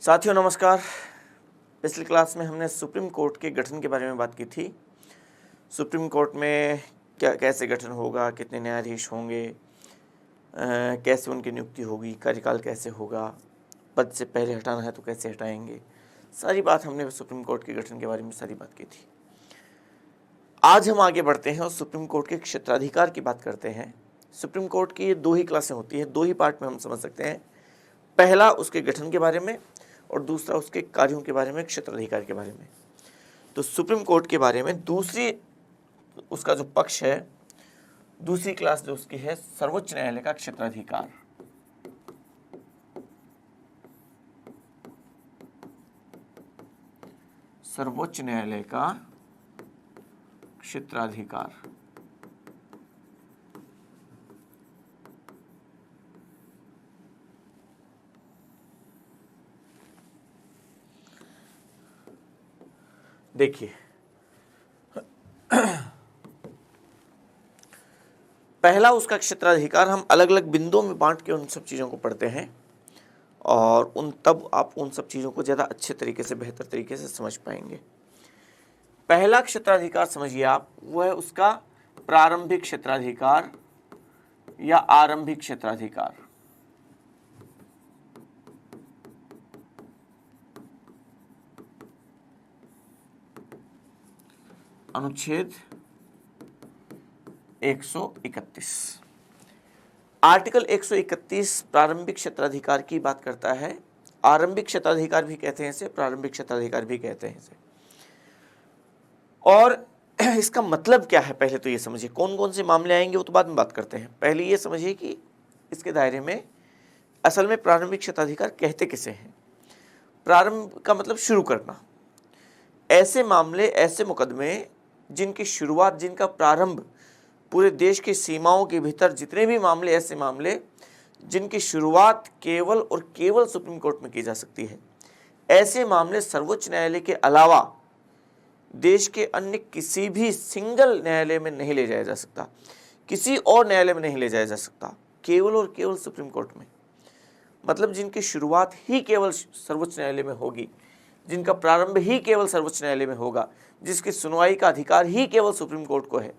साथियों नमस्कार। पिछली क्लास में हमने सुप्रीम कोर्ट के गठन के बारे में बात की थी। सुप्रीम कोर्ट में क्या कैसे गठन होगा, कितने न्यायाधीश होंगे, कैसे उनकी नियुक्ति होगी, कार्यकाल कैसे होगा, पद से पहले हटाना है तो कैसे हटाएंगे, सारी बात हमने सुप्रीम कोर्ट के गठन के बारे में सारी बात की थी। आज हम आगे बढ़ते हैं और सुप्रीम कोर्ट के क्षेत्राधिकार की बात करते हैं। सुप्रीम कोर्ट की ये दो ही क्लासें होती हैं, दो ही पार्ट में हम समझ सकते हैं। पहला उसके गठन के बारे में और दूसरा उसके कार्यों के बारे में, क्षेत्राधिकार के बारे में। तो सुप्रीम कोर्ट के बारे में दूसरी उसका जो पक्ष है, दूसरी क्लास जो उसकी है, सर्वोच्च न्यायालय का क्षेत्राधिकार। सर्वोच्च न्यायालय का क्षेत्राधिकार। देखिए पहला उसका क्षेत्राधिकार हम अलग अलग बिंदुओं में बांट के उन सब चीज़ों को पढ़ते हैं और तब आप उन सब चीज़ों को ज़्यादा अच्छे तरीके से, बेहतर तरीके से समझ पाएंगे। पहला क्षेत्राधिकार समझिए आप, वो है उसका प्रारंभिक क्षेत्राधिकार या आरंभिक क्षेत्राधिकार। अनुच्छेद 131 आर्टिकल 131 प्रारंभिक क्षेत्राधिकार की बात करता है। आरंभिक क्षेत्राधिकार भी कहते हैं इसे, प्रारंभिक क्षेत्राधिकार भी कहते हैं इसे। और इसका मतलब क्या है, पहले तो ये समझिए। कौन कौन से मामले आएंगे वो तो बाद में बात करते हैं। पहले ये समझिए कि इसके दायरे में असल में प्रारंभिक क्षेत्राधिकार कहते किसे हैं। प्रारंभ का मतलब शुरू करना। ऐसे मामले, ऐसे मुकदमे जिनकी शुरुआत, जिनका प्रारंभ पूरे देश की सीमाओं के भीतर, जितने भी मामले, ऐसे मामले जिनकी शुरुआत केवल और केवल सुप्रीम कोर्ट में की जा सकती है, ऐसे मामले सर्वोच्च न्यायालय के अलावा देश के अन्य किसी भी सिंगल न्यायालय में नहीं ले जाया जा सकता, किसी और न्यायालय में नहीं ले जाया जा सकता, केवल और केवल सुप्रीम कोर्ट में। मतलब जिनकी शुरुआत ही केवल सर्वोच्च न्यायालय में होगी, जिनका प्रारंभ ही केवल सर्वोच्च न्यायालय में होगा, जिसकी सुनवाई का अधिकार ही केवल सुप्रीम कोर्ट को है,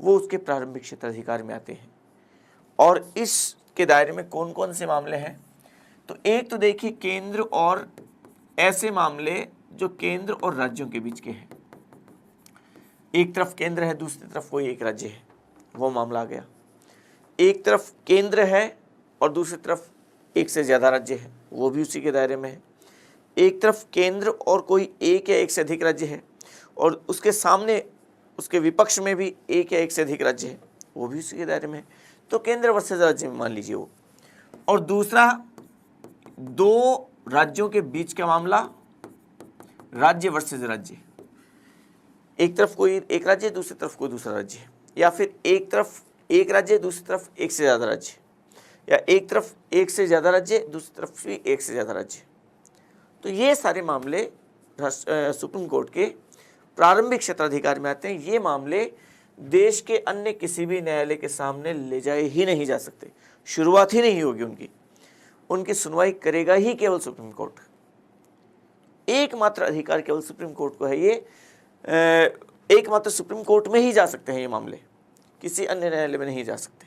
वो उसके प्रारंभिक क्षेत्राधिकार में आते हैं। और इसके दायरे में कौन कौन से मामले हैं, तो एक तो देखिए केंद्र और ऐसे मामले जो केंद्र और राज्यों के बीच के हैं। एक तरफ केंद्र है, दूसरी तरफ कोई एक राज्य है, वो मामला आ गया। एक तरफ केंद्र है और दूसरी तरफ एक से ज्यादा राज्य है, वो भी उसी के दायरे में है। एक तरफ केंद्र और कोई एक या एक से अधिक राज्य है और उसके सामने, उसके विपक्ष में भी एक या एक से अधिक राज्य है, वो भी उसी के दायरे में है। तो केंद्र वर्सेस राज्य में मान लीजिए वो। और दूसरा, दो राज्यों के बीच का मामला, राज्य वर्सेस राज्य। एक तरफ कोई एक राज्य, दूसरी तरफ कोई दूसरा राज्य, या फिर एक तरफ एक राज्य, दूसरी तरफ एक से ज्यादा राज्य, या एक तरफ एक से ज्यादा राज्य, दूसरी तरफ भी एक से ज्यादा राज्य। तो ये सारे मामले सुप्रीम कोर्ट के प्रारंभिक क्षेत्राधिकार में आते हैं। ये मामले देश के अन्य किसी भी न्यायालय के सामने ले जाए ही नहीं जा सकते, शुरुआत ही नहीं होगी उनकी। उनकी सुनवाई करेगा ही केवल सुप्रीम कोर्ट। एकमात्र अधिकार केवल सुप्रीम कोर्ट को है। ये एकमात्र सुप्रीम कोर्ट में ही जा सकते हैं ये मामले, किसी अन्य न्यायालय में नहीं जा सकते।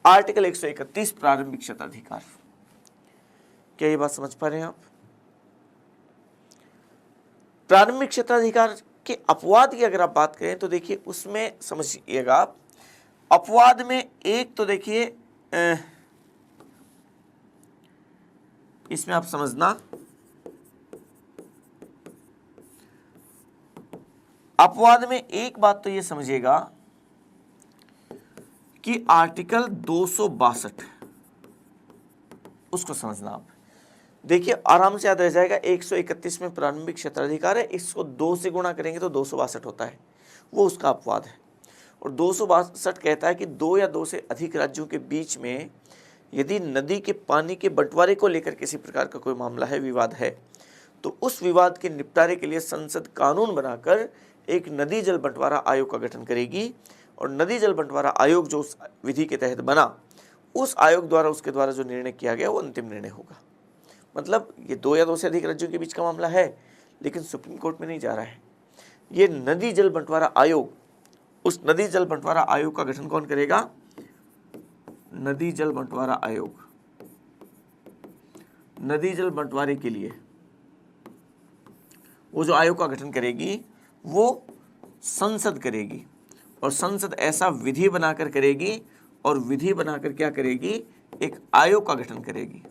आर्टिकल 131 प्रारंभिक क्षेत्राधिकार। क्या ये बात समझ पा रहे हैं आप? प्रारंभिक क्षेत्राधिकार के अपवाद की अगर आप बात करें तो देखिए उसमें समझिएगा आप, अपवाद में एक तो देखिए इसमें आप समझना, अपवाद में एक बात तो ये समझिएगा कि आर्टिकल 262 उसको समझना आप। देखिए आराम से याद रह जाएगा, 131 में प्रारंभिक क्षेत्राधिकार है, इसको 2 से गुणा करेंगे तो 262 होता है, वो उसका अपवाद है। और 262 कहता है कि 2 या 2 से अधिक राज्यों के बीच में यदि नदी के पानी के बंटवारे को लेकर किसी प्रकार का कोई मामला है, विवाद है, तो उस विवाद के निपटारे के लिए संसद कानून बनाकर एक नदी जल बंटवारा आयोग का गठन करेगी। और नदी जल बंटवारा आयोग जो उस विधि के तहत बना, उस आयोग द्वारा, उसके द्वारा जो निर्णय किया गया वो अंतिम निर्णय होगा। मतलब ये 2 या 2 से अधिक राज्यों के बीच का मामला है, लेकिन सुप्रीम कोर्ट में नहीं जा रहा है। ये नदी जल बंटवारा आयोग, उस नदी जल बंटवारा आयोग का गठन कौन करेगा? नदी जल बंटवारा आयोग। नदी जल बंटवारे के लिए वो जो आयोग का गठन करेगी वो संसद करेगी, और संसद ऐसा विधि बनाकर करेगी, और विधि बनाकर क्या करेगी? एक आयोग का गठन करेगी,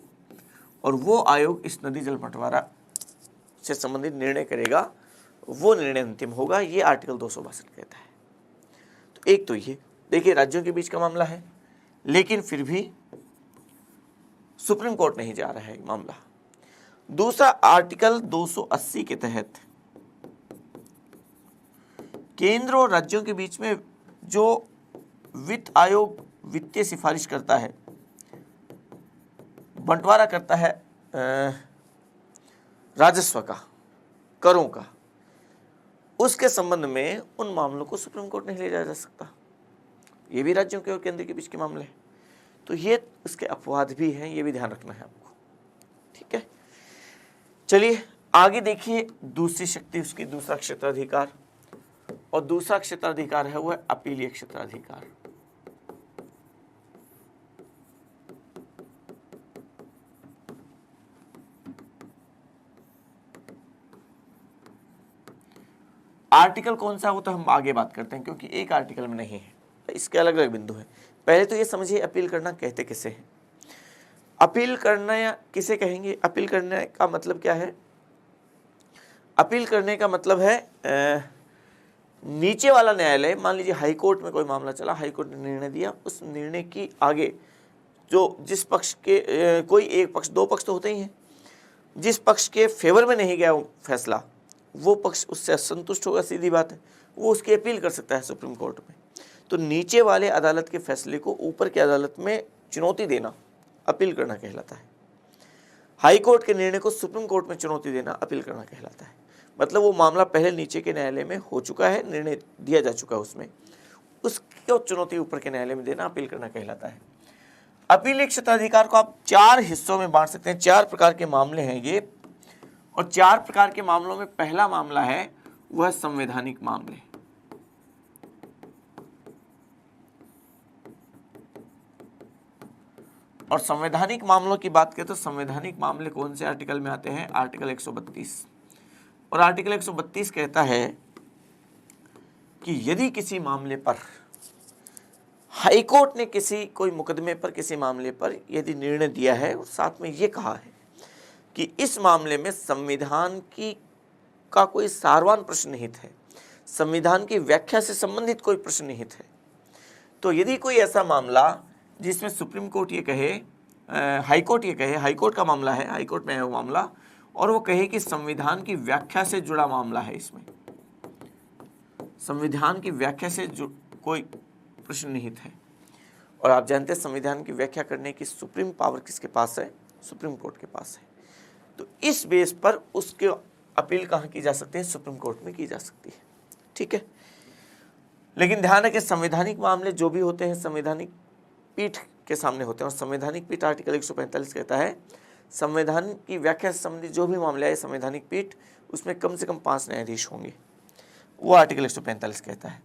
और वो आयोग इस नदी जल बंटवारा से संबंधित निर्णय करेगा, वो निर्णय अंतिम होगा। ये आर्टिकल 262 कहता है। तो एक तो ये देखिए राज्यों के बीच का मामला है, लेकिन फिर भी सुप्रीम कोर्ट नहीं जा रहा है मामला। दूसरा, आर्टिकल 280 के तहत केंद्र और राज्यों के बीच में जो वित्त आयोग वित्तीय सिफारिश करता है, बंटवारा करता है राजस्व का, करों का, उसके संबंध में उन मामलों को सुप्रीम कोर्ट नहीं ले जाया जा सकता। ये भी राज्यों के और केंद्र के बीच के मामले हैं। तो ये उसके अपवाद भी हैं, ये भी ध्यान रखना है आपको। ठीक है, चलिए आगे देखिए दूसरी शक्ति, उसकी दूसरा क्षेत्राधिकार, और दूसरा क्षेत्राधिकार है वो है अपीलीय क्षेत्राधिकार। आर्टिकल कौन सा, वो तो हम आगे बात करते हैं, क्योंकि एक आर्टिकल में नहीं है, इसके अलग अलग बिंदु हैं। पहले तो ये समझिए अपील करना कहते किसे हैं। अपील करना या किसे कहेंगे? अपील करने का मतलब क्या है? अपील करने का मतलब है नीचे वाला न्यायालय, मान लीजिए हाई कोर्ट में कोई मामला चला, हाई कोर्ट ने निर्णय दिया, उस निर्णय की आगे जो जिस पक्ष के कोई एक पक्ष, 2 पक्ष तो होते ही हैं, जिस पक्ष के फेवर में नहीं गया वो फैसला, वो पक्ष उससे असंतुष्ट होगा, सीधी बात है, वो उसकी अपील कर सकता है सुप्रीम कोर्ट में। तो नीचे वाले अदालत के फैसले को ऊपर की अदालत में चुनौती देना अपील करना कहलाता है। हाई कोर्ट के निर्णय को सुप्रीम कोर्ट में चुनौती देना अपील करना कहलाता है। मतलब वो मामला पहले नीचे के न्यायालय में हो चुका है, निर्णय दिया जा चुका है उसमें, उसको चुनौती ऊपर के न्यायालय में देना अपील करना कहलाता है। अपीलीय क्षेत्राधिकार को आप 4 हिस्सों में बांट सकते हैं। 4 प्रकार के मामले हैं ये, और 4 प्रकार के मामलों में पहला मामला है वह संवैधानिक मामले। और संवैधानिक मामलों की बात करें तो संवैधानिक मामले कौन से आर्टिकल में आते हैं? आर्टिकल 132। और आर्टिकल 132 कहता है कि यदि किसी मामले पर हाईकोर्ट ने कोई मुकदमे पर, किसी मामले पर यदि निर्णय दिया है और साथ में ये कहा है कि इस मामले में संविधान का कोई सारवान प्रश्न निहित है, संविधान की व्याख्या से संबंधित कोई प्रश्न निहित है, तो यदि कोई ऐसा मामला जिसमें सुप्रीम कोर्ट ये कहे, हाई कोर्ट ये कहे, हाई कोर्ट का मामला है, हाई कोर्ट में है वो मामला, और वो कहे कि संविधान की व्याख्या से जुड़ा मामला है, इसमें संविधान की व्याख्या से कोई प्रश्न निहित है, और आप जानते हैं संविधान की व्याख्या करने की सुप्रीम पावर किसके पास है? सुप्रीम कोर्ट के पास है। तो इस बेस पर उसके अपील कहाँ की जा सकती है? सुप्रीम कोर्ट में की जा सकती है। ठीक है, लेकिन ध्यान रखें संवैधानिक मामले जो भी होते हैं संवैधानिक पीठ के सामने होते हैं, और संवैधानिक पीठ आर्टिकल 145 कहता है संविधान की व्याख्या से संबंधित जो भी मामले आए संवैधानिक पीठ, उसमें कम से कम 5 न्यायाधीश होंगे, वो आर्टिकल 145 कहता है।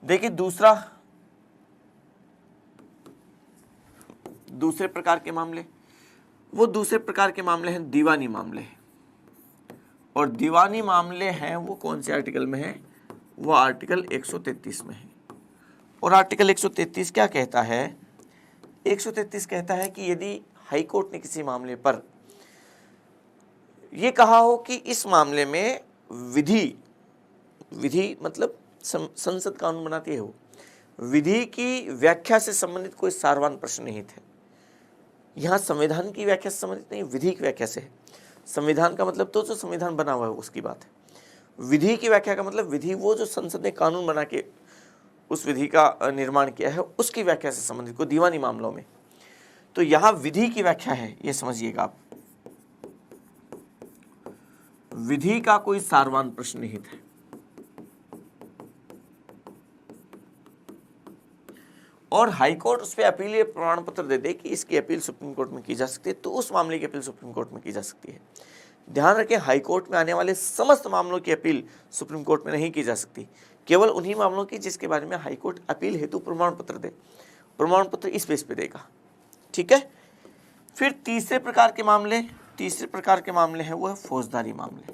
देखिए दूसरे प्रकार के मामले, वो दूसरे प्रकार के मामले हैं दीवानी मामले, और दीवानी मामले हैं वो कौन से आर्टिकल में है? वो आर्टिकल 133 में है। और आर्टिकल 133 क्या कहता है? 133 कहता है कि यदि हाई कोर्ट ने किसी मामले पर यह कहा हो कि इस मामले में विधि मतलब संसद कानून बनाती है, वो विधि की व्याख्या से संबंधित कोई सारवान प्रश्न निहित है। यहाँ संविधान की व्याख्या से संबंधित नहीं, विधि की व्याख्या से। संविधान का मतलब तो जो संविधान बना हुआ है उसकी बात है। विधि की व्याख्या का मतलब विधि वो जो संसद ने कानून बना के उस विधि का निर्माण किया है उसकी व्याख्या से संबंधित को दीवानी मामलों में। तो यहाँ विधि की व्याख्या है, ये समझिएगा आप, विधि का कोई सारवान प्रश्न निहित है। और हाई कोर्ट उस पर अपीलीय प्रमाण पत्र दे दे कि इसकी अपील सुप्रीम कोर्ट में की जा सकती है, तो उस मामले की अपील सुप्रीम कोर्ट में की जा सकती है। ध्यान रखें, हाई कोर्ट में आने वाले समस्त मामलों की अपील सुप्रीम कोर्ट में नहीं की जा सकती, केवल उन्हीं मामलों की जिसके बारे में हाई कोर्ट अपील हेतु प्रमाण पत्र दे। प्रमाण पत्र इस बेस पे देगा, ठीक है। फिर तीसरे प्रकार के मामले हैं वो है फौजदारी मामले।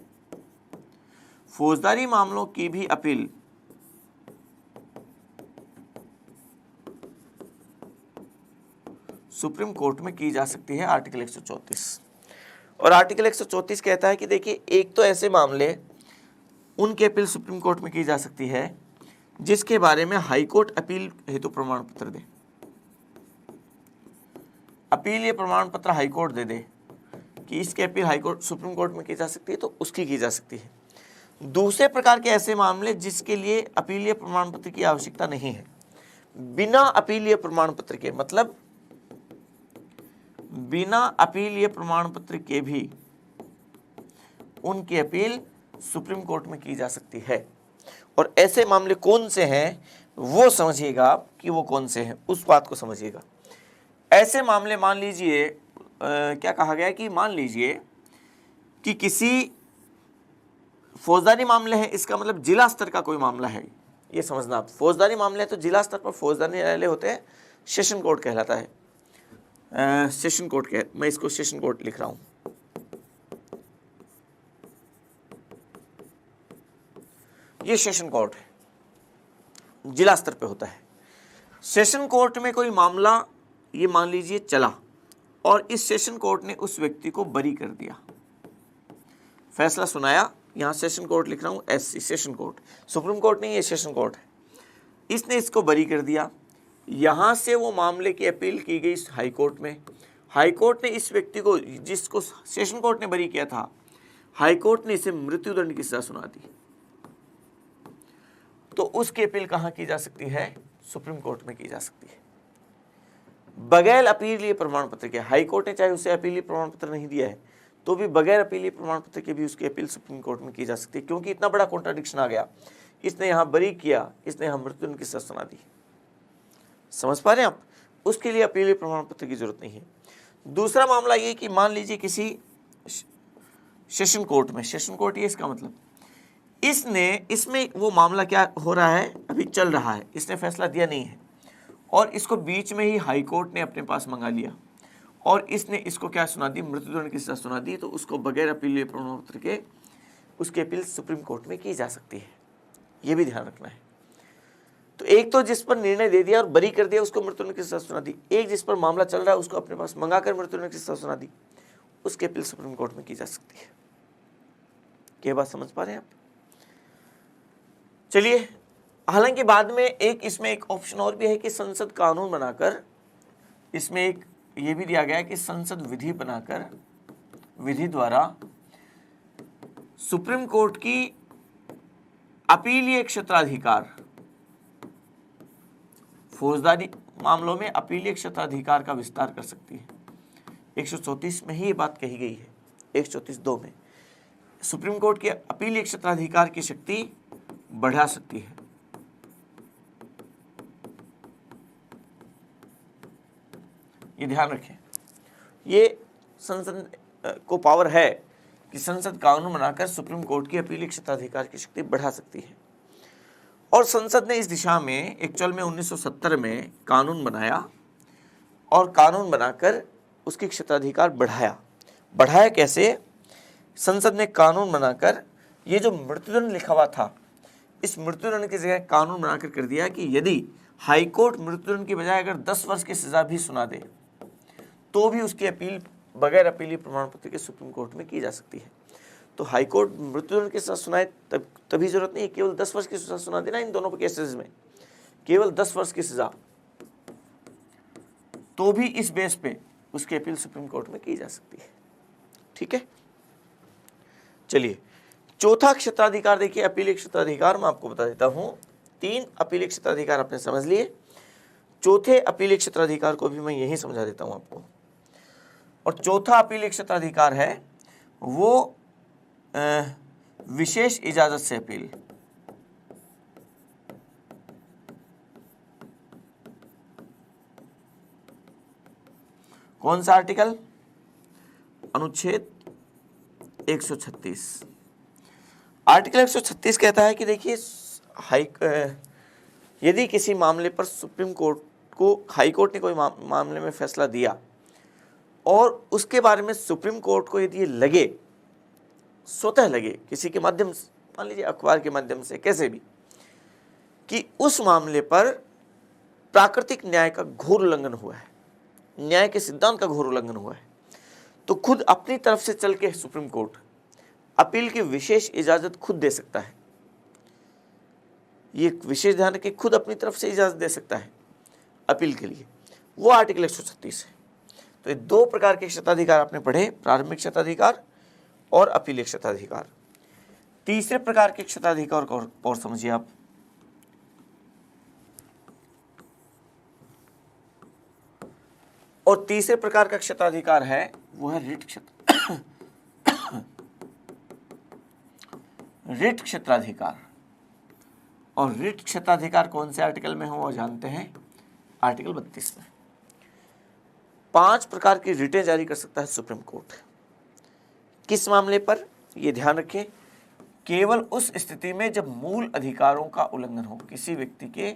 फौजदारी मामलों की भी अपील सुप्रीम कोर्ट में की जा सकती है, आर्टिकल 134। और आर्टिकल 134 कहता है कि देखिए, एक तो ऐसे मामले उनकी अपील सुप्रीम कोर्ट में की जा सकती है जिसके बारे में हाई कोर्ट अपील हेतु प्रमाण पत्र दे। अपील ये प्रमाण पत्र हाई कोर्ट दे दे कि इसकी appeal high court supreme court में की जा सकती है, तो उसकी की जा सकती है। दूसरे प्रकार के ऐसे मामले जिसके लिए अपीलीय प्रमाण पत्र की आवश्यकता नहीं है, बिना अपीलीय प्रमाण पत्र के, मतलब बिना अपीलीय प्रमाण पत्र के भी उनकी अपील सुप्रीम कोर्ट में की जा सकती है। और ऐसे मामले कौन से हैं वो समझिएगा आप, कि वो कौन से हैं उस बात को समझिएगा। ऐसे मामले, मान लीजिए क्या कहा गया है कि मान लीजिए कि किसी फौजदारी मामले हैं, इसका मतलब जिला स्तर का कोई मामला है, ये समझना आप। फौजदारी मामले हैं तो जिला स्तर पर फौजदारी न्यायालय होते हैं, सेशन कोर्ट कहलाता है। सेशन कोर्ट के, मैं इसको सेशन कोर्ट लिख रहा हूं। ये सेशन कोर्ट है, जिला स्तर पे होता है। सेशन कोर्ट में कोई मामला, ये मान लीजिए चला, और इस सेशन कोर्ट ने उस व्यक्ति को बरी कर दिया, फैसला सुनाया। यहां सेशन कोर्ट लिख रहा हूं, SC session court, supreme court नहीं, ये सेशन कोर्ट है। इसने इसको बरी कर दिया। यहां से वो मामले की अपील की गई हाई कोर्ट में। हाई कोर्ट ने इस व्यक्ति को, जिसको सेशन कोर्ट ने बरी किया था, हाई कोर्ट ने इसे मृत्युदंड की सजा सुना दी। तो उसकी अपील कहां की जा सकती है? सुप्रीम कोर्ट में की जा सकती है, बगैर अपीलीय प्रमाण पत्र के। हाई कोर्ट ने चाहे उसे अपीलीय प्रमाण पत्र नहीं दिया है, तो भी बगैर अपीलीय प्रमाण पत्र के भी उसकी अपील सुप्रीम कोर्ट में की जा सकती है, क्योंकि इतना बड़ा कॉन्ट्राडिक्शन आ गया। इसने यहां बरी किया, इसने यहां मृत्युदंड की सजा सुना दी। समझ पा रहे हैं आप? उसके लिए अपीलीय प्रमाण पत्र की जरूरत नहीं है। दूसरा मामला ये कि मान लीजिए किसी सेशन कोर्ट में, सेशन कोर्ट ये इसका मतलब, इसमें वो मामला क्या हो रहा है, अभी चल रहा है, इसने फैसला दिया नहीं है, और इसको बीच में ही हाई कोर्ट ने अपने पास मंगा लिया, और इसने इसको क्या सुना दी, मृत्युदंड की सजा सुना दी। तो उसको बगैर अपीलीय प्रमाण पत्र के उसकी अपील सुप्रीम कोर्ट में की जा सकती है, ये भी ध्यान रखना है। तो एक तो जिस पर निर्णय दे दिया और बरी कर दिया, उसको मृत्युदंड की सजा सुना दी। एक जिस पर मामला चल रहा है, उसको अपने पास मंगाकर मृत्युदंड की सजा सुना दी, उसकी अपील सुप्रीम कोर्ट में की जा सकती है। क्या बात समझ पा रहे हैं आप? चलिए, हालांकि बाद में इसमें एक ऑप्शन और भी है कि संसद कानून बनाकर, इसमें एक ये भी दिया गया है कि संसद विधि बनाकर, विधि द्वारा सुप्रीम कोर्ट की अपीलीय क्षेत्राधिकार, फौजदारी मामलों में अपीलीय क्षेत्राधिकार का विस्तार कर सकती है। 134 में ही ये बात कही गई है, 134(2) में सुप्रीम कोर्ट के अपीलीय क्षेत्राधिकार की शक्ति बढ़ा सकती है। ये ध्यान रखें, ये संसद को पावर है कि संसद कानून बनाकर सुप्रीम कोर्ट की अपीलीय क्षेत्राधिकार की शक्ति बढ़ा सकती है। और संसद ने इस दिशा में एक्चुअल में 1970 में कानून बनाया, और कानून बनाकर उसकी क्षेत्राधिकार बढ़ाया कैसे? संसद ने कानून बनाकर ये जो मृत्युदंड लिखा हुआ था, इस मृत्युदंड की जगह कानून बनाकर कर दिया कि यदि हाई कोर्ट मृत्युदंड की बजाय अगर 10 वर्ष की सजा भी सुना दे, तो भी उसकी अपील बगैर अपीलीय प्रमाण पत्र के सुप्रीम कोर्ट में की जा सकती है। तो हाई कोर्ट मृत्युदंड की सजा सुनाए तभी जरूरत नहीं है, केवल 10 वर्ष की सजा सुना देना। इन दोनों केसेस में केवल 10 वर्ष की सजा, तो भी इस बेस पे उसकी अपील सुप्रीम कोर्ट में की जा सकती है। ठीक है, चलिए चौथा क्षेत्राधिकार देखिए, अपीलीय क्षेत्राधिकार। मैं आपको बता देता हूं, 3 अपीलीय क्षेत्राधिकार आपने समझ लिए, चौथे अपीलीय क्षेत्राधिकार को भी मैं यही समझा देता हूं आपको। और चौथा अपीलीय क्षेत्राधिकार है वो विशेष इजाजत से अपील। कौन सा आर्टिकल? अनुच्छेद 136। आर्टिकल 136 कहता है कि देखिए यदि किसी मामले पर सुप्रीम कोर्ट को, हाई कोर्ट ने कोई मामले में फैसला दिया और उसके बारे में सुप्रीम कोर्ट को यदि लगे, स्वतः लगे, किसी के माध्यम से, मान लीजिए अखबार के माध्यम से, कैसे भी, कि उस मामले पर प्राकृतिक न्याय का घोर उल्लंघन हुआ है, न्याय के सिद्धांत का घोर उल्लंघन हुआ है, तो खुद अपनी तरफ से चल के सुप्रीम कोर्ट अपील की विशेष इजाजत खुद दे सकता है। ये विशेष ध्यान रखिए, खुद अपनी तरफ से इजाजत दे सकता है अपील के लिए, वो आर्टिकल 136 है। तो ये दो प्रकार के क्षताधिकार आपने पढ़े, प्रारंभिक क्षताधिकार और अपीलीय क्षताधिकार। तीसरे प्रकार के क्षताधिकार और समझिए आप, और तीसरे प्रकार का क्षताधिकार है वो है रिट क्षेत्राधिकार। और रिट क्षेत्राधिकार कौन से आर्टिकल में हो वो जानते हैं, आर्टिकल 32 में। 5 प्रकार की रिटें जारी कर सकता है सुप्रीम कोर्ट। किस मामले पर? ये ध्यान रखें, केवल उस स्थिति में जब मूल अधिकारों का उल्लंघन हो, किसी व्यक्ति के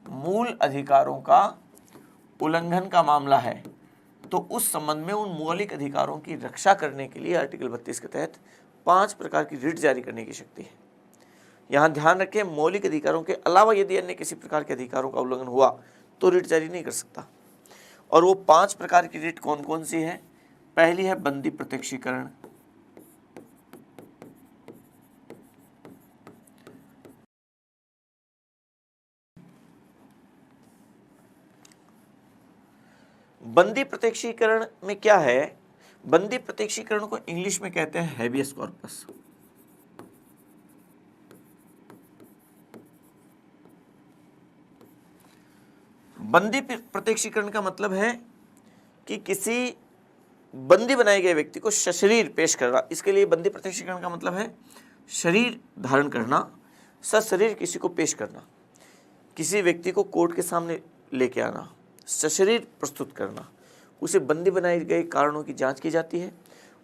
मूल अधिकारों का उल्लंघन का मामला है, तो उस संबंध में उन मौलिक अधिकारों की रक्षा करने के लिए आर्टिकल 32 के तहत 5 प्रकार की रिट जारी करने की शक्ति है। यहाँ ध्यान रखें, मौलिक अधिकारों के अलावा यदि अन्य किसी प्रकार के अधिकारों का उल्लंघन हुआ तो रिट जारी नहीं कर सकता। और वो 5 प्रकार की रिट कौन कौन सी है? पहली है बंदी प्रत्यक्षीकरण, बंदी प्रत्यक्षीकरण में क्या है? बंदी प्रत्यक्षीकरण को इंग्लिश में कहते हैं हैबियस कॉर्पस। बंदी प्रत्यक्षीकरण का मतलब है कि किसी बंदी बनाए गए व्यक्ति को सशरीर पेश करना। इसके लिए बंदी प्रत्यक्षीकरण का मतलब है शरीर धारण करना, सशरीर किसी को पेश करना, किसी व्यक्ति को कोर्ट के सामने लेके आना, सशरीर प्रस्तुत करना। उसे बंदी बनाए गए कारणों की जांच की जाती है,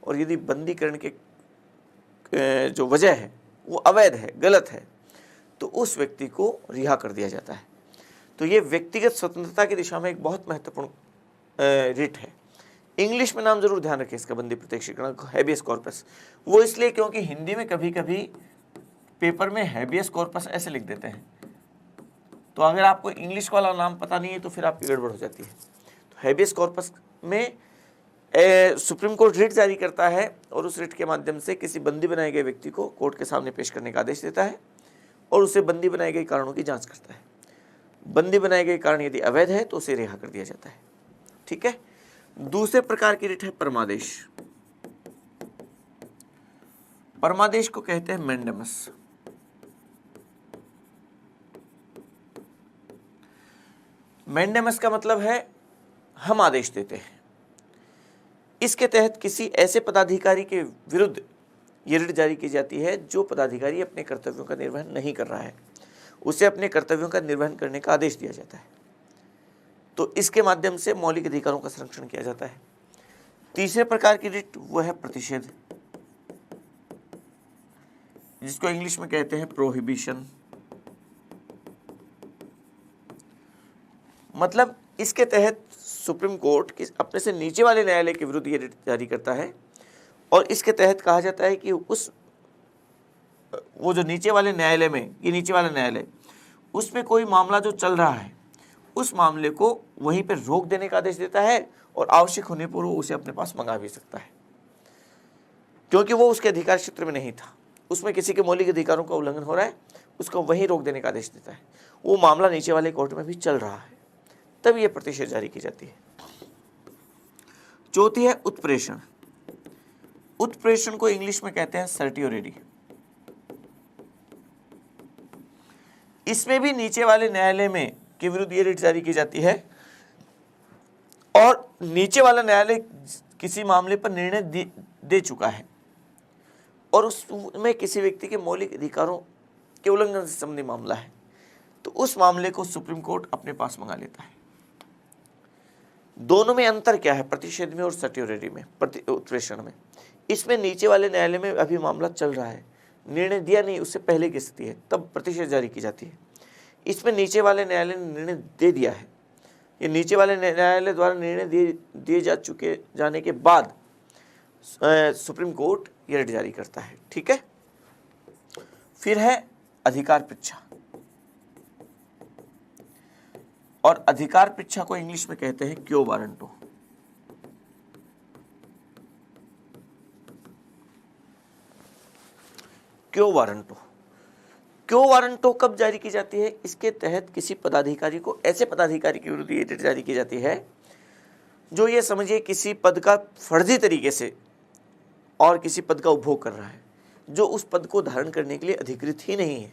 और यदि बंदीकरण के जो वजह है वो अवैध है, गलत है, तो उस व्यक्ति को रिहा कर दिया जाता है। तो ये व्यक्तिगत स्वतंत्रता की दिशा में एक बहुत महत्वपूर्ण रिट है। इंग्लिश में नाम जरूर ध्यान रखें इसका, बंदी प्रत्यक्षीकरण, हैबियस कॉर्पस। वो इसलिए क्योंकि हिंदी में कभी कभी पेपर में हैबियस कॉर्पस ऐसे लिख देते हैं, तो अगर आपको इंग्लिश वाला नाम पता नहीं है तो फिर आपकी गड़बड़ हो जाती है। तो हैबियस कॉर्पस में सुप्रीम कोर्ट रिट जारी करता है, और उस रिट के माध्यम से किसी बंदी बनाए गए व्यक्ति को कोर्ट के सामने पेश करने का आदेश देता है, और उसे बंदी बनाए गए कारणों की जांच करता है। बंदी बनाए गए कारण यदि अवैध है तो उसे रिहा कर दिया जाता है। ठीक है। दूसरे प्रकार की रिट है परमादेश। परमादेश को कहते हैं मैंडेमस। मैंडेमस का मतलब है हम आदेश देते हैं। इसके तहत किसी ऐसे पदाधिकारी के विरुद्ध ये रिट जारी की जाती है जो पदाधिकारी अपने कर्तव्यों का निर्वहन नहीं कर रहा है, उसे अपने कर्तव्यों का निर्वहन करने का आदेश दिया जाता है। तो इसके माध्यम से मौलिक अधिकारों का संरक्षण किया जाता है। तीसरे प्रकार की रिट वो है प्रतिषेध, जिसको इंग्लिश में कहते हैं प्रोहिबिशन। मतलब इसके तहत सुप्रीम कोर्ट अपने से नीचे वाले न्यायालय के विरुद्ध ये रिट जारी करता है, और इसके तहत कहा जाता है कि वो जो नीचे वाले न्यायालय में, ये नीचे वाला न्यायालय, उसमें कोई मामला जो चल रहा है उस मामले को वहीं पर रोक देने का आदेश देता है, और आवश्यक होने पर वो उसे अपने पास मंगा भी सकता है, क्योंकि वो उसके अधिकार क्षेत्र में नहीं था, उसमें किसी के मौलिक अधिकारों का उल्लंघन हो रहा है, उसको वहीं रोक देने का आदेश देता है। वो मामला नीचे वाले कोर्ट में भी चल रहा है, तब ये प्रतिषेध जारी की जाती है। चौथी है उत्प्रेषण। उत्प्रेषण को इंग्लिश में कहते हैं सर्टियोरेडी। इसमें भी नीचे वाले न्यायालय में के विरुद्ध ये रिट जारी की जाती है, और नीचे वाला न्यायालय किसी मामले पर निर्णय दे चुका है, और उसमें किसी व्यक्ति के मौलिक अधिकारों के उल्लंघन से संबंधित मामला है, तो उस मामले को सुप्रीम कोर्ट अपने पास मंगा लेता है। दोनों में अंतर क्या है, प्रतिषेध में और सर्टियोररी में, उत्प्रेषण में। इसमें नीचे वाले न्यायालय में अभी मामला चल रहा है, निर्णय दिया नहीं, उससे पहले की स्थिति है, तब प्रतिषेध जारी की जाती है। इसमें नीचे वाले न्यायालय ने निर्णय दे दिया है, ये नीचे वाले न्यायालय द्वारा निर्णय दिए जा चुके जाने के बाद सुप्रीम कोर्ट ये रिट जारी करता है। ठीक है, फिर है अधिकार पृच्छा, और अधिकार पृच्छा को इंग्लिश में कहते हैं क्यो वारंटो। क्यो वारंटो, क्यो वारंटो कब जारी की जाती है? इसके तहत किसी पदाधिकारी को, ऐसे पदाधिकारी के विरुद्ध ये रिट जारी की जाती है जो ये समझिए किसी पद का फर्जी तरीके से और किसी पद का उपभोग कर रहा है, जो उस पद को धारण करने के लिए अधिकृत ही नहीं है।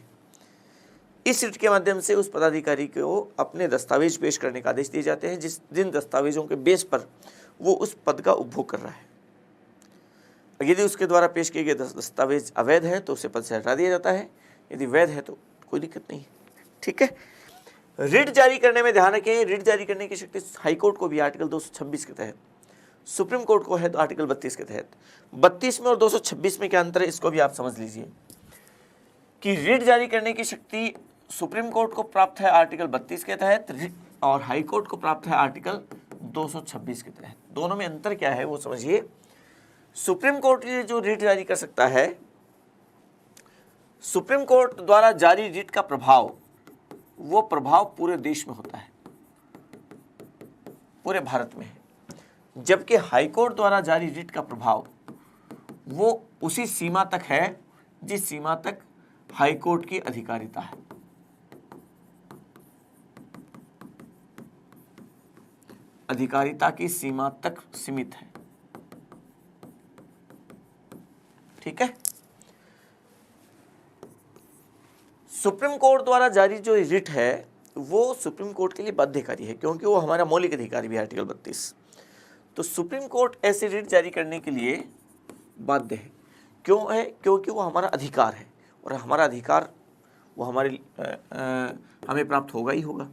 इस रिट के माध्यम से उस पदाधिकारी को अपने दस्तावेज पेश करने का आदेश दिए जाते हैं, जिन दस्तावेजों के बेस पर वो उस पद का उपभोग कर रहा है। यदि उसके द्वारा पेश किए गए दस्तावेज अवैध है तो उसे पद से हटा दिया जाता है, यदि वैध है तो कोई दिक्कत नहीं है। ठीक है, रिट जारी करने में ध्यान रखें, रिट जारी करने की शक्ति हाईकोर्ट को भी आर्टिकल 226 के तहत, सुप्रीम कोर्ट को है तो आर्टिकल 32 के तहत। 32 में और 226 में क्या अंतर है, इसको भी आप समझ लीजिए कि रिट जारी करने की शक्ति सुप्रीम कोर्ट को प्राप्त है आर्टिकल 32 के तहत, और हाई कोर्ट को प्राप्त है आर्टिकल 226 के तहत। दोनों में अंतर क्या है वो समझिए। सुप्रीम कोर्ट ये जो रिट जारी कर सकता है, सुप्रीम कोर्ट द्वारा जारी रिट का प्रभाव, वो प्रभाव पूरे देश में होता है, पूरे भारत में है, जबकि हाई कोर्ट द्वारा जारी रिट का प्रभाव वो उसी सीमा तक है जिस सीमा तक हाई कोर्ट की अधिकारिता है। अधिकारिता की सीमा तक सीमित है। ठीक है, सुप्रीम कोर्ट द्वारा जारी जो रिट है वो सुप्रीम कोर्ट के लिए बाध्यकारी है, क्योंकि वो हमारा मौलिक अधिकार भी है, आर्टिकल 32। तो सुप्रीम कोर्ट ऐसे रिट जारी करने के लिए बाध्य है। क्यों है? क्योंकि वो हमारा अधिकार है, और हमारा अधिकार वो हमारे हमें प्राप्त होगा ही होगा।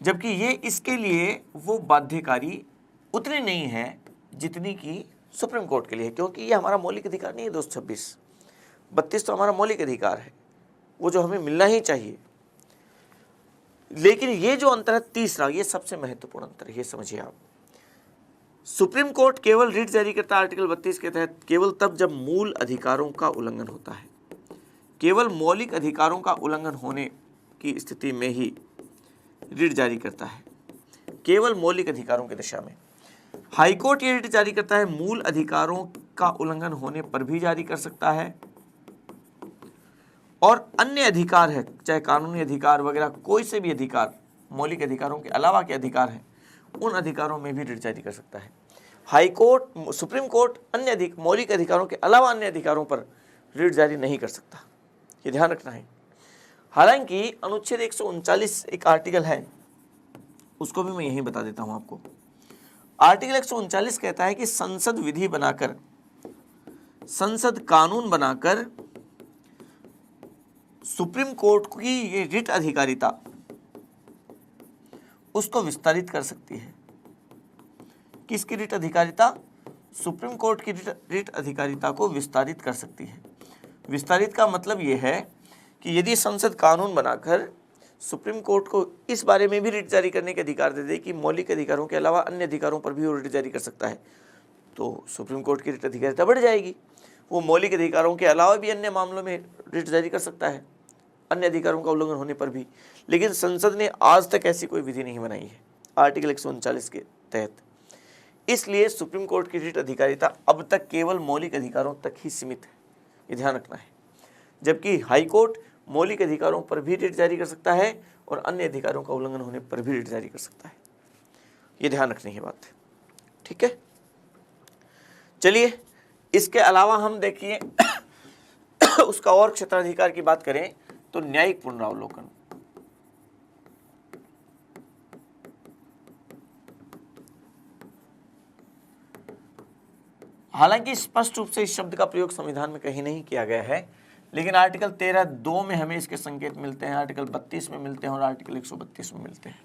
जबकि ये इसके लिए वो बाध्यकारी उतनी नहीं है जितनी कि सुप्रीम कोर्ट के लिए, क्योंकि ये हमारा मौलिक अधिकार नहीं है। 226, 32 तो हमारा मौलिक अधिकार है, वो जो हमें मिलना ही चाहिए। लेकिन ये जो अंतर है तीसरा, ये सबसे महत्वपूर्ण अंतर है, ये समझिए आप। सुप्रीम कोर्ट केवल रिट जारी करता है आर्टिकल 32 के तहत केवल तब जब मूल अधिकारों का उल्लंघन होता है। केवल मौलिक अधिकारों का उल्लंघन होने की स्थिति में ही रिट जारी करता है, केवल मौलिक अधिकारों की दिशा में। हाईकोर्ट ये रिट जारी करता है मूल अधिकारों का उल्लंघन होने पर भी जारी कर सकता है, और अन्य अधिकार है, चाहे कानूनी अधिकार वगैरह, कोई से भी अधिकार, मौलिक अधिकारों के अलावा के अधिकार हैं, उन अधिकारों में भी रिट जारी कर सकता है। हाई कोर्ट, सुप्रीम कोर्ट अन्य मौलिक अधिकारों के अलावा अन्य अधिकारों पर रिट जारी नहीं कर सकता, ये ध्यान रखना है। हालांकि अनुच्छेद 139 एक आर्टिकल है, उसको भी मैं यहीं बता देता हूं आपको। आर्टिकल 139 कहता है कि संसद विधि बनाकर, संसद कानून बनाकर सुप्रीम कोर्ट की ये रिट अधिकारिता उसको विस्तारित कर सकती है। किसकी रिट अधिकारिता? सुप्रीम कोर्ट की रिट अधिकारिता को विस्तारित कर सकती है। विस्तारित का मतलब यह है कि यदि संसद कानून बनाकर सुप्रीम कोर्ट को इस बारे में भी रिट जारी करने के अधिकार दे दे कि मौलिक अधिकारों के अलावा अन्य अधिकारों पर भी वो रिट जारी कर सकता है, तो सुप्रीम कोर्ट की रिट अधिकारिता बढ़ जाएगी। वो मौलिक अधिकारों के अलावा भी अन्य मामलों में रिट जारी कर सकता है, अन्य अधिकारों का उल्लंघन होने पर भी। लेकिन संसद ने आज तक ऐसी कोई विधि नहीं बनाई है आर्टिकल 139 के तहत। इसलिए सुप्रीम कोर्ट की रिट अधिकारिता अब तक केवल मौलिक अधिकारों तक ही सीमित है, ये ध्यान रखना है। जबकि हाई कोर्ट मौलिक अधिकारों पर भी रिट जारी कर सकता है और अन्य अधिकारों का उल्लंघन होने पर भी रिट जारी कर सकता है, ये ध्यान रखने की बात है। ठीक है, चलिए इसके अलावा हम देखिए उसका और क्षेत्राधिकार की बात करें तो न्यायिक पुनरावलोकन। हालांकि स्पष्ट रूप से इस शब्द का प्रयोग संविधान में कहीं नहीं किया गया है, लेकिन आर्टिकल 13(2) में हमें इसके संकेत मिलते हैं, आर्टिकल 32 में मिलते हैं और आर्टिकल 132 में मिलते हैं।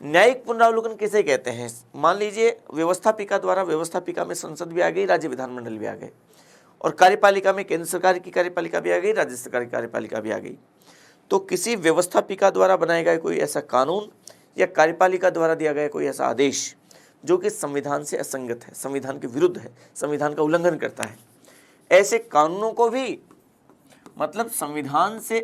न्यायिक पुनरावलोकन किसे कहते हैं? मान लीजिए व्यवस्थापिका द्वारा, व्यवस्थापिका में संसद भी आ गई, राज्य विधानमंडल भी आ गए, और कार्यपालिका में केंद्र सरकार की कार्यपालिका भी आ गई, राज्य सरकार की कार्यपालिका भी आ गई। तो किसी व्यवस्थापिका द्वारा बनाया गया कोई ऐसा कानून या कार्यपालिका द्वारा दिया गया कोई ऐसा आदेश जो कि संविधान से असंगत है, संविधान के विरुद्ध है, संविधान का उल्लंघन करता है, ऐसे कानूनों को भी, मतलब संविधान से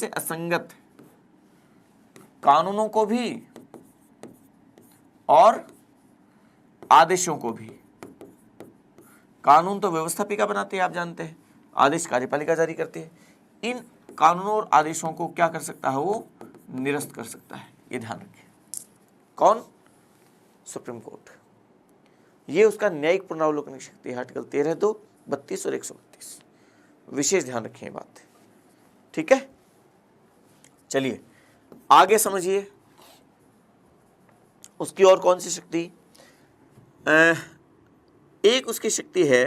असंगत कानूनों को भी और आदेशों को भी, कानून तो व्यवस्थापिका बनाती है आप जानते हैं, आदेश कार्यपालिका जारी करती है, इन कानूनों और आदेशों को क्या कर सकता है? वो निरस्त कर सकता है। ये ध्यान रखिए। कौन? Supreme court. ये उसका न्यायिक पुनरावलोकन की शक्ति है। आर्टिकल 13, 2, 32 और 132। विशेष ध्यान रखिए बात, ठीक है। चलिए आगे समझिए उसकी और कौन सी शक्ति। एक उसकी शक्ति है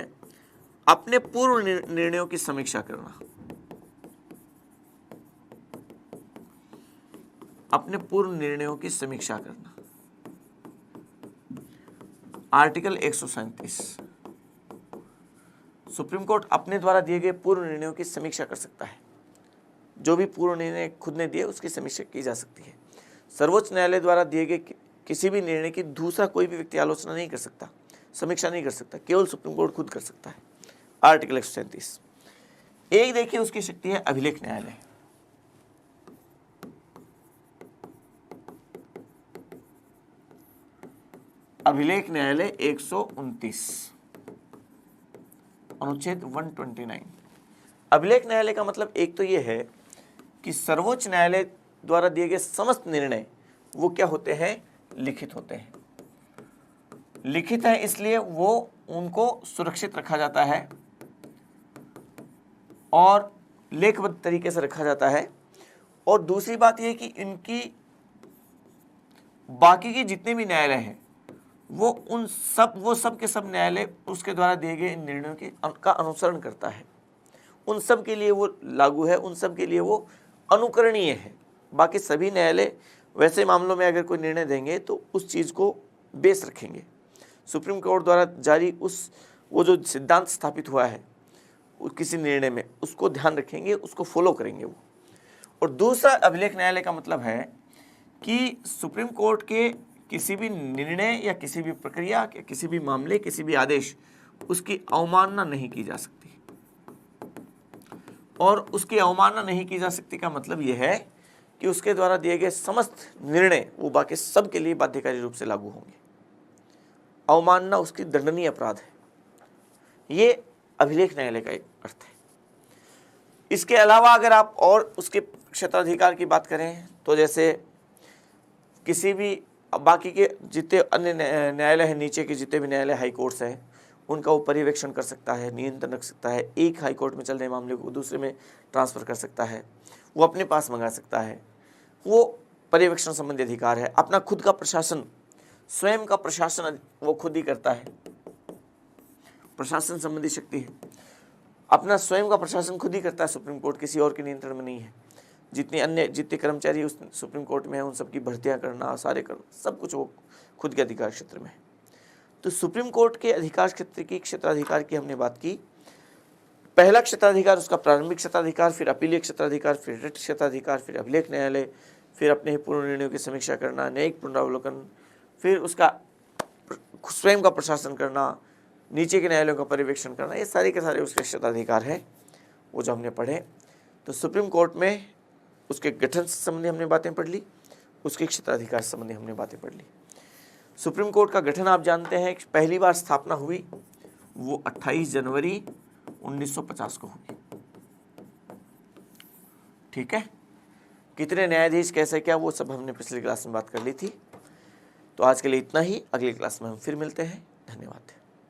अपने पूर्व निर्णयों की समीक्षा करना। अपने पूर्व निर्णयों की समीक्षा करना, आर्टिकल 137। सुप्रीम कोर्ट अपने द्वारा दिए गए पूर्व निर्णयों की समीक्षा कर सकता है। जो भी पूर्व निर्णय खुद ने दिए उसकी समीक्षा की जा सकती है। सर्वोच्च न्यायालय द्वारा दिए गए किसी भी निर्णय की दूसरा कोई भी व्यक्ति आलोचना नहीं कर सकता, समीक्षा नहीं कर सकता, केवल सुप्रीम कोर्ट खुद कर सकता है। आर्टिकल 137। एक देखिए उसकी शक्ति है अभिलेख न्यायालय। अभिलेख न्यायालय 129, अनुच्छेद 129। अभिलेख न्यायालय का मतलब एक तो यह है कि सर्वोच्च न्यायालय द्वारा दिए गए समस्त निर्णय वो क्या होते हैं? लिखित होते हैं। लिखित है इसलिए वो उनको सुरक्षित रखा जाता है और लेखबद्ध तरीके से रखा जाता है। और दूसरी बात यह कि इनकी बाकी के जितने भी न्यायालय हैं वो सब के सब न्यायालय उसके द्वारा दिए गए इन निर्णयों का अनुसरण करता है। उन सब के लिए वो लागू है, उन सब के लिए वो अनुकरणीय है। बाकी सभी न्यायालय वैसे मामलों में अगर कोई निर्णय देंगे तो उस चीज़ को बेस रखेंगे। सुप्रीम कोर्ट द्वारा जारी वो जो सिद्धांत स्थापित हुआ है किसी निर्णय में, उसको ध्यान रखेंगे, उसको फॉलो करेंगे वो। और दूसरा अभिलेख न्यायालय का मतलब है कि सुप्रीम कोर्ट के किसी भी निर्णय या किसी भी प्रक्रिया या किसी भी मामले, किसी भी आदेश, उसकी अवमानना नहीं की जा सकती। और उसकी अवमानना नहीं की जा सकती का मतलब यह है कि उसके द्वारा दिए गए समस्त निर्णय वो बाकी सब के लिए बाध्यकारी रूप से लागू होंगे। अवमानना उसकी दंडनीय अपराध है। ये अभिलेख न्यायालय का एक अर्थ है। इसके अलावा अगर आप और उसके क्षेत्राधिकार की बात करें तो जैसे किसी भी बाकी के जितने अन्य न्यायालय हैं, नीचे के जितने भी न्यायालय, हाई कोर्ट्स हैं, उनका वो पर्यवेक्षण कर सकता है, नियंत्रण रख सकता है। एक हाई कोर्ट में चल रहे मामले को दूसरे में ट्रांसफ़र कर सकता है, वो अपने पास मंगा सकता है। वो पर्यवेक्षण संबंधी अधिकार है। अपना खुद का प्रशासन, स्वयं का प्रशासन वो खुद ही करता है, प्रशासन संबंधी शक्ति है। अपना स्वयं का प्रशासन खुद ही करता है सुप्रीम कोर्ट, किसी और के नियंत्रण में नहीं है। जितने कर्मचारी उस सुप्रीम कोर्ट में हैं उन सबकी भर्तियां करना, सारे करना, सब कुछ वो खुद के अधिकार क्षेत्र में है। तो सुप्रीम कोर्ट के अधिकार क्षेत्र की, क्षेत्राधिकार की हमने बात की। पहला क्षेत्राधिकार उसका प्रारंभिक क्षेत्राधिकार, फिर अपीलीय क्षेत्राधिकार, फिर रिट क्षेत्राधिकार, फिर अभिलेख न्यायालय, फिर अपने पूर्व निर्णयों की समीक्षा करना, न्यायिक पुनरावलोकन, फिर उसका स्वयं का प्रशासन करना, नीचे के न्यायालयों का पर्यवेक्षण करना। ये सारे के सारे उसके क्षेत्राधिकार हैं वो जो हमने पढ़े। तो सुप्रीम कोर्ट में उसके गठन से संबंधी हमने बातें पढ़ ली, उसके क्षेत्राधिकार से संबंधी हमने बातें पढ़ ली। सुप्रीम कोर्ट का गठन आप जानते हैं पहली बार स्थापना हुई वो 28 जनवरी 1950 को हुई। ठीक है, कितने न्यायाधीश, कैसे क्या, वो सब हमने पिछली क्लास में बात कर ली थी। तो आज के लिए इतना ही। अगली क्लास में हम फिर मिलते हैं।